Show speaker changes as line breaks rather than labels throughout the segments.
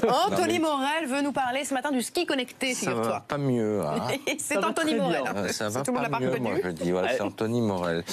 Anthony Morel veut nous parler ce matin du ski connecté, figure-toi.
Ça va pas mieux. Hein.
C'est Anthony Morel.
Ça va pas mieux, moi je dis. Voilà, c'est Anthony Morel.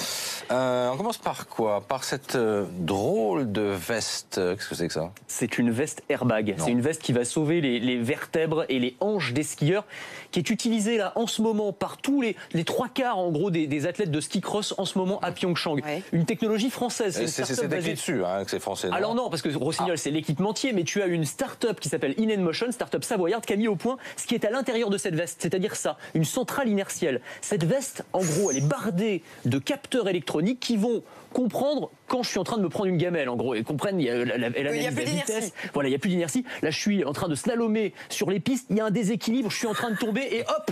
On commence par quoi? Par cette drôle de veste. Qu'est-ce que c'est que ça?
C'est une veste airbag. C'est une veste qui va sauver les vertèbres et les hanches des skieurs, qui est utilisée là en ce moment par tous les trois quarts en gros des athlètes de ski cross en ce moment à Pyeongchang. Ouais. Une technologie française.
C'est écrit dessus hein, que c'est français. Non?
Alors non, parce que Rossignol c'est l'équipementier, mais tu as une start-up qui s'appelle InEnMotion, start-up savoyarde, qui a mis au point ce qui est à l'intérieur de cette veste, c'est-à-dire ça, une centrale inertielle. Cette veste, en gros, elle est bardée de capteurs électroniques qui vont comprendre quand je suis en train de me prendre une gamelle, en gros, et comprennent, elle analyse la vitesse. Voilà, il n'y a plus d'inertie. Là, je suis en train de slalomer sur les pistes, il y a un déséquilibre, je suis en train de tomber et hop,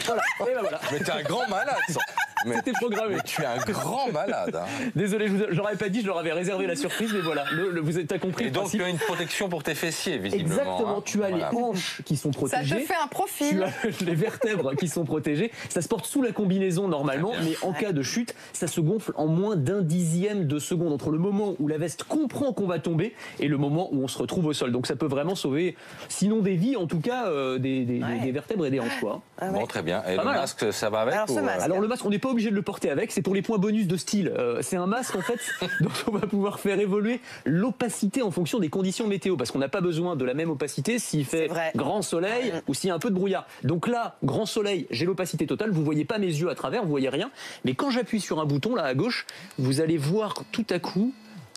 voilà. Et ben voilà.
Mais t'es un grand malade.
C'était programmé.
Mais tu es un grand malade. Hein.
Désolé, je l'aurais pas dit, je leur avais réservé la surprise, mais voilà, vous avez compris.
Et donc tu as une protection pour tes fessiers, visiblement.
Exactement, hein. Tu as les hanches qui sont protégées.
Ça te fait un profil.
Tu as les vertèbres qui sont protégées. Ça se porte sous la combinaison normalement, mais en cas de chute, ça se gonfle en moins d'un dixième de seconde entre le moment où la veste comprend qu'on va tomber et le moment où on se retrouve au sol. Donc ça peut vraiment sauver, sinon des vies, en tout cas des vertèbres et des hanches. Quoi.
Bon, très bien. Et le masque, ça va avec?
Alors le masque, on n'est pas obligé de le porter avec, c'est pour les points bonus de style. C'est un masque en fait dont on va pouvoir faire évoluer l'opacité en fonction des conditions météo, parce qu'on n'a pas besoin de la même opacité s'il fait grand soleil ou s'il y a un peu de brouillard. Donc là, grand soleil, j'ai l'opacité totale, vous voyez pas mes yeux à travers, vous voyez rien, mais quand j'appuie sur un bouton là à gauche, vous allez voir tout à coup.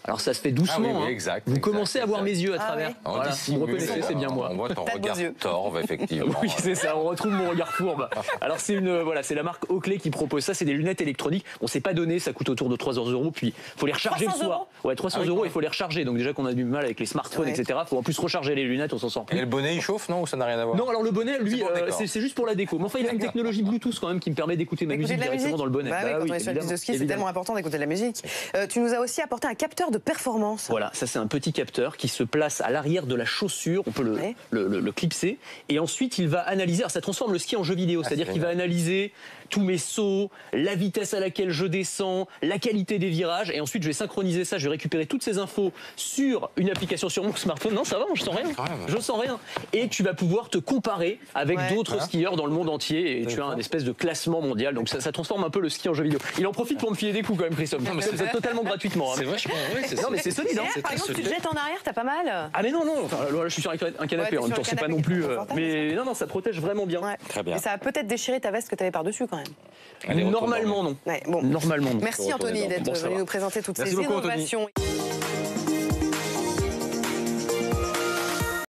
Alors ça se fait doucement, vous commencez à voir mes yeux à travers. Voilà, vous me reconnaissez, c'est bien moi.
On voit ton regard torve, effectivement.
Oui, c'est ça, on retrouve mon regard fourbe. Alors c'est la marque Oakley qui propose ça, c'est des lunettes électroniques. On s'est pas donné, ça coûte autour de 300 €, puis il faut les recharger le soir. Ouais, 300 €, il faut les recharger. Donc déjà qu'on a du mal avec les smartphones, etc. Il faut en plus recharger les lunettes, on s'en sort plus.
Et le bonnet, il chauffe, non? Ou ça n'a rien à voir?
Non, alors le bonnet, lui, c'est juste pour la déco. Mais enfin, il a une technologie Bluetooth quand même qui me permet d'écouter ma musique directement dans le bonnet.
Bah oui, quand on est sur la piste de ski, c'est tellement important d'écouter de la musique. Tu nous as aussi apporté un capteur de performance.
Voilà, ça c'est un petit capteur qui se place à l'arrière de la chaussure, on peut le clipser, et ensuite il va analyser, alors ça transforme le ski en jeu vidéo, c'est-à-dire qu'il va analyser tous mes sauts, la vitesse à laquelle je descends, la qualité des virages, et ensuite je vais synchroniser ça, je vais récupérer toutes ces infos sur une application sur mon smartphone. Non, ça va, je sens rien, je sens rien. Et tu vas pouvoir te comparer avec d'autres skieurs dans le monde entier, et tu as un espèce de classement mondial, donc ça transforme un peu le ski en jeu vidéo. Il en profite pour me filer des coups quand même, Christophe, c'est totalement gratuitement.
C'est vachement,
non mais c'est solide.
Par exemple, tu te jettes en arrière, t'as pas mal.
Ah mais non, enfin, je suis sur un canapé, en même temps c'est pas non plus... mais non, ça protège vraiment bien.
Très bien.
Et ça a peut-être déchiré ta veste que t'avais par-dessus quand même.
Normalement non.
Ouais, bon.
Normalement non.
Merci Anthony d'être venu nous présenter toutes ces innovations.